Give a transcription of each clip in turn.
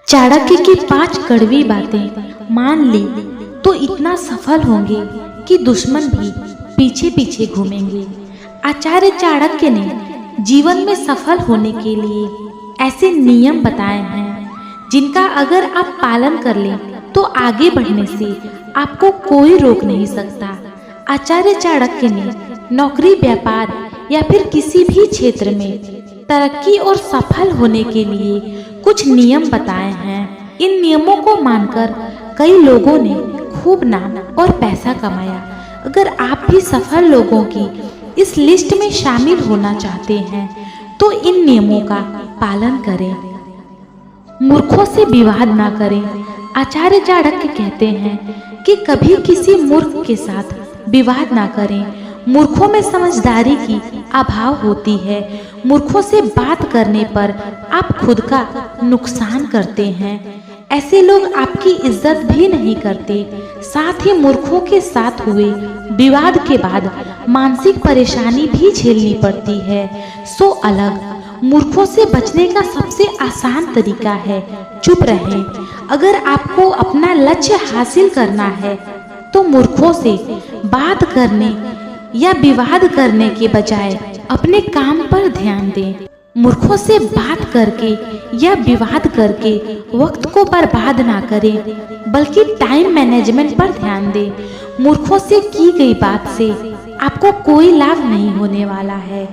चाणक्य की 5 कड़वी बातें मान ली तो इतना सफल होंगे कि दुश्मन भी पीछे पीछे घूमेंगे। आचार्य चाणक्य ने जीवन में सफल होने के लिए ऐसे नियम बताए हैं जिनका अगर आप पालन कर लें तो आगे बढ़ने से आपको कोई रोक नहीं सकता। आचार्य चाणक्य ने नौकरी, व्यापार या फिर किसी भी क्षेत्र में तरक्की और सफल होने के लिए कुछ नियम बताए हैं। इन नियमों को मानकर कई लोगों ने खूब नाम और पैसा कमाया। अगर आप भी सफल लोगों की इस लिस्ट में शामिल होना चाहते हैं तो इन नियमों का पालन करें। मूर्खों से विवाद ना करें। आचार्य चाणक्य कहते हैं कि कभी किसी मूर्ख के साथ विवाद ना करें। मूर्खों में समझदारी की अभाव होती है। मूर्खों से बात करने पर आप खुद का नुकसान करते हैं। ऐसे लोग आपकी इज्जत भी नहीं करते। साथ ही मूर्खों के साथ हुए विवाद के बाद मानसिक परेशानी भी झेलनी पड़ती है। सो अलग मूर्खों से बचने का सबसे आसान तरीका है चुप रहें। अगर आपको अपना लक्ष्य हासिल करना है तो मूर्खों से बात करने या विवाद करने के बजाय अपने काम पर ध्यान दें। मूर्खों से बात करके या विवाद करके वक्त को बर्बाद ना करें, बल्कि टाइम मैनेजमेंट पर ध्यान दें। मूर्खों से की गई बात से आपको कोई लाभ नहीं होने वाला है।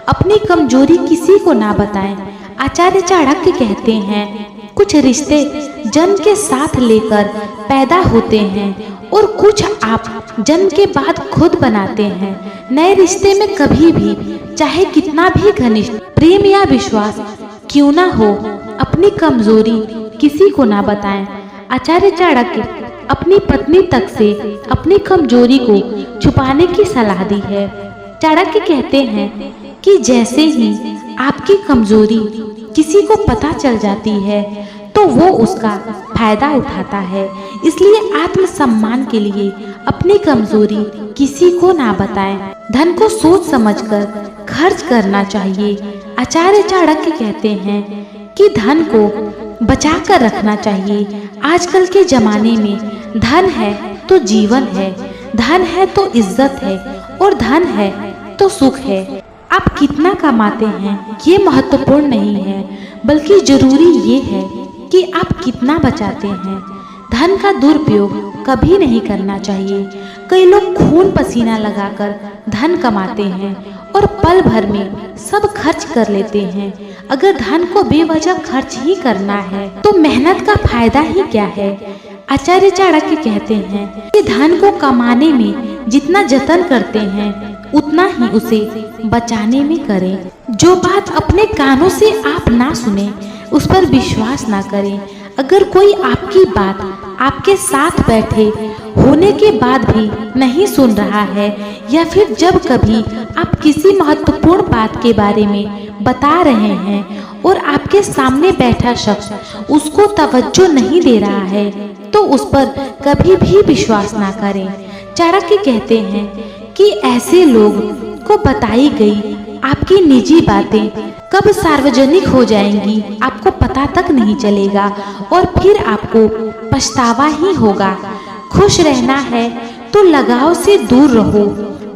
अपनी कमजोरी किसी को ना बताएं। आचार्य चाणक्य कहते हैं कुछ रिश्ते जन्म के साथ लेकर पैदा होते हैं और कुछ आप जन्म के बाद खुद बनाते हैं। नए रिश्ते में कभी भी चाहे कितना भी घनिष्ठ प्रेम या विश्वास क्यों ना हो, अपनी कमजोरी किसी को ना बताएं। आचार्य चाणक्य अपनी पत्नी तक से अपनी कमजोरी को छुपाने की सलाह दी है। चाणक्य कहते हैं कि जैसे ही आपकी कमजोरी किसी को पता चल जाती है तो वो उसका फायदा उठाता है। इसलिए आत्मसम्मान के लिए अपनी कमजोरी किसी को ना बताएं। धन को सोच समझकर खर्च करना चाहिए। आचार्य चाणक्य कहते हैं कि धन को बचा कर रखना चाहिए। आजकल के जमाने में धन है तो जीवन है, धन है तो इज्जत है और धन है तो सुख है। आप कितना कमाते हैं ये महत्वपूर्ण नहीं है, बल्कि जरूरी ये है कि आप कितना बचाते हैं। धन का दुरुपयोग कभी नहीं करना चाहिए। कई लोग खून पसीना लगाकर धन कमाते हैं और पल भर में सब खर्च कर लेते हैं। अगर धन को बेवजह खर्च ही करना है तो मेहनत का फायदा ही क्या है। आचार्य चाणक्य कहते हैं कि धन को कमाने में जितना जतन करते हैं उतना ही उसे बचाने में करें। जो बात अपने कानों से आप ना सुने उस पर विश्वास ना करें। अगर कोई आपकी बात आपके साथ बैठे होने के बाद भी नहीं सुन रहा है या फिर जब कभी आप किसी महत्वपूर्ण बात के बारे में बता रहे हैं और आपके सामने बैठा शख्स उसको तवज्जो नहीं दे रहा है तो उस पर कभी भी विश्वास ना करें। चाणक्य कहते हैं कि ऐसे लोग को बताई गई आपकी निजी बातें कब सार्वजनिक हो जाएंगी आपको पता तक नहीं चलेगा और फिर आपको पछतावा ही होगा। खुश रहना है तो लगाव से दूर रहो।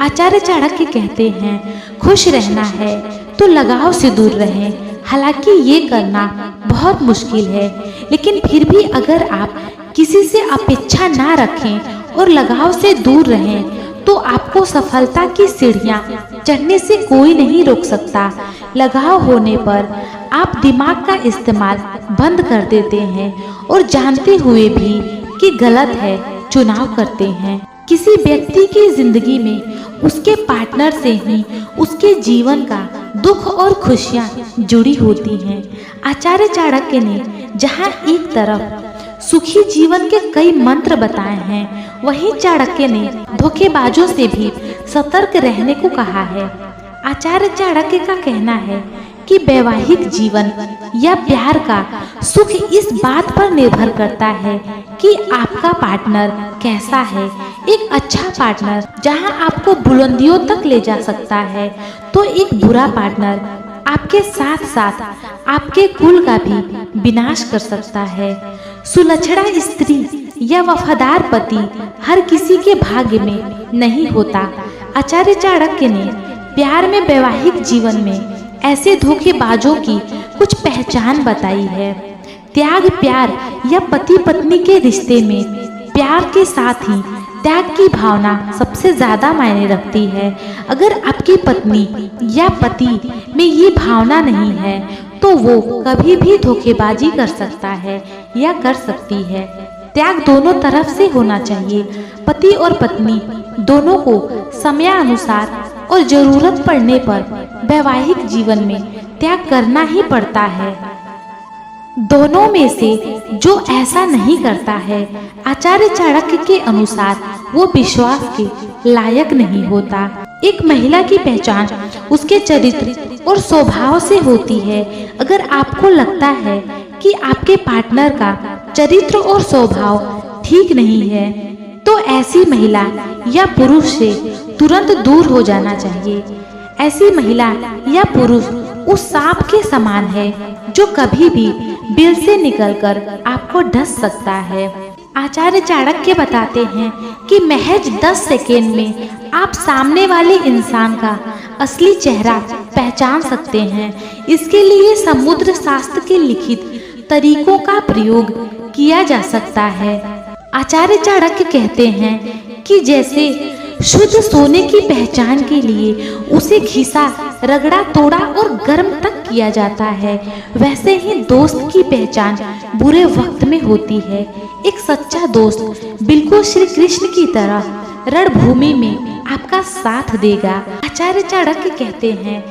आचार्य चाणक्य कहते हैं खुश रहना है तो लगाव से दूर रहें। हालांकि ये करना बहुत मुश्किल है, लेकिन फिर भी अगर आप किसी से अपेक्षा ना रखें और लगाव से दूर रहें तो आपको सफलता की सीढ़ियां चढ़ने से कोई नहीं रोक सकता। लगाव होने पर आप दिमाग का इस्तेमाल बंद कर देते हैं और जानते हुए भी कि गलत है चुनाव करते हैं। किसी व्यक्ति की जिंदगी में उसके पार्टनर से ही उसके जीवन का दुख और खुशियां जुड़ी होती हैं। आचार्य चाणक्य ने जहां एक तरफ सुखी जीवन के कई मंत्र बताए हैं, वहीं चाणक्य ने धोखेबाजों से भी सतर्क रहने को कहा है। आचार्य चाणक्य का कहना है कि वैवाहिक जीवन या प्यार का सुख इस बात पर निर्भर करता है कि आपका पार्टनर कैसा है। एक अच्छा पार्टनर जहां आपको बुलंदियों तक ले जा सकता है तो एक बुरा पार्टनर आपके साथ साथ आपके कुल का भी विनाश कर सकता है। सुलक्षणा स्त्री या वफादार पति हर किसी के भाग्य में नहीं होता। आचार्य चाणक्य ने प्यार में वैवाहिक जीवन में ऐसे धोखेबाजों की कुछ पहचान बताई है। त्याग प्यार या पति पत्नी के रिश्ते में प्यार के साथ ही त्याग की भावना सबसे ज्यादा मायने रखती है। अगर आपकी पत्नी या पति में ये भावना नहीं है तो वो कभी भी धोखेबाजी कर सकता है या कर सकती है। त्याग दोनों तरफ से होना चाहिए। पति और पत्नी दोनों को समयानुसार और जरूरत पड़ने पर वैवाहिक जीवन में त्याग करना ही पड़ता है। दोनों में से जो ऐसा नहीं करता है, आचार्य चाणक्य के अनुसार वो विश्वास के लायक नहीं होता। एक महिला की पहचान उसके चरित्र और स्वभाव से होती है। अगर आपको लगता है कि आपके पार्टनर का चरित्र और स्वभाव ठीक नहीं है तो ऐसी महिला या पुरुष से तुरंत दूर हो जाना चाहिए। ऐसी महिला या पुरुष उस सांप के समान है जो कभी भी बिल से निकलकर आपको डस सकता है। आचार्य चाणक्य बताते हैं कि महज 10 सेकेंड में आप सामने वाले इंसान का असली चेहरा पहचान सकते हैं। इसके लिए समुद्र शास्त्र के लिखित तरीकों का प्रयोग किया जा सकता है। आचार्य चाणक्य कहते हैं कि जैसे शुद्ध सोने की पहचान के लिए उसे घिसा, रगड़ा, तोड़ा और गर्म तक किया जाता है, वैसे ही दोस्त की पहचान बुरे वक्त में होती है। एक सच्चा दोस्त बिल्कुल श्री कृष्ण की तरह रणभूमि में आपका साथ देगा। आचार्य चाणक्य कहते हैं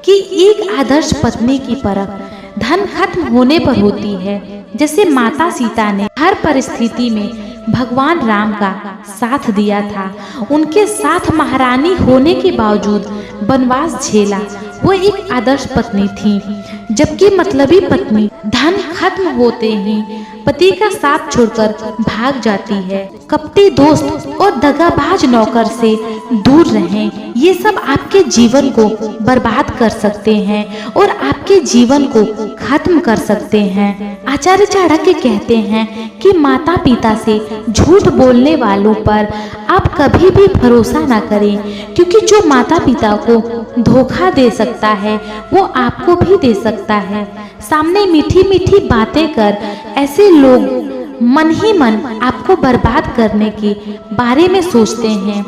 कि एक आदर्श पत्नी की परख धन खत्म होने पर होती है। जैसे माता सीता ने हर परिस्थिति में भगवान राम का साथ दिया था, उनके साथ महारानी होने के बावजूद वनवास झेला, वो एक आदर्श पत्नी थी। जबकि मतलबी पत्नी धन खत्म होते ही पति का साथ छोड़कर भाग जाती है। कपटी दोस्त और दगाबाज नौकर से दूर रहें। ये सब आपके जीवन को बर्बाद कर सकते हैं और आपके जीवन को खत्म कर सकते हैं। आचार्य चाणक्य कहते हैं कि माता पिता से झूठ बोलने वालों पर आप कभी भी भरोसा ना करें, क्योंकि जो माता पिता को धोखा दे सकता है वो आपको भी दे सकता है। सामने मीठी मीठी बातें कर ऐसे लोग मन ही मन आपको बर्बाद करने के बारे में सोचते हैं,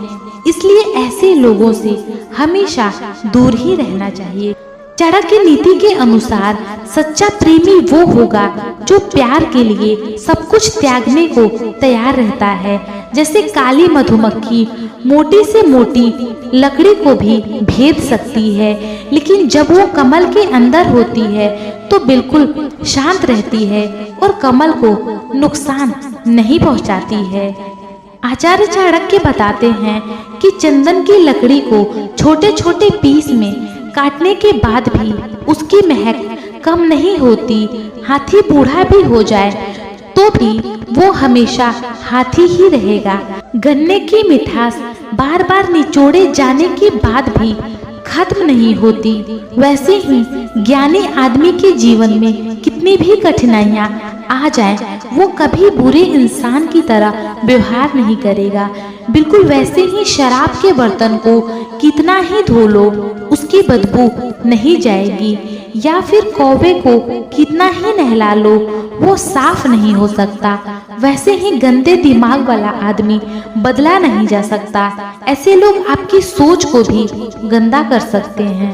इसलिए ऐसे लोगों से हमेशा दूर ही रहना चाहिए। चाणक्य नीति के अनुसार सच्चा प्रेमी वो होगा जो प्यार के लिए सब कुछ त्यागने को तैयार रहता है। जैसे काली मधुमक्खी मोटी से मोटी लकड़ी को भी भेद सकती है, लेकिन जब वो कमल के अंदर होती है तो बिल्कुल शांत रहती है और कमल को नुकसान नहीं पहुंचाती है। आचार्य चाणक्य बताते हैं कि चंदन की लकड़ी को छोटे छोटे पीस में काटने के बाद भी उसकी महक कम नहीं होती। हाथी बूढ़ा भी हो जाए तो भी वो हमेशा हाथी ही रहेगा। गन्ने की मिठास बार बार निचोड़े जाने के बाद भी खत्म नहीं होती। वैसे ही ज्ञानी आदमी के जीवन में कितनी भी कठिनाइयां आ जाए वो कभी बुरे इंसान की तरह व्यवहार नहीं करेगा। बिल्कुल वैसे ही शराब के बर्तन को कितना ही धो लो उसकी बदबू नहीं जाएगी, या फिर कौवे को कितना ही नहला लो वो साफ नहीं हो सकता। वैसे ही गंदे दिमाग वाला आदमी बदला नहीं जा सकता। ऐसे लोग आपकी सोच को भी गंदा कर सकते हैं।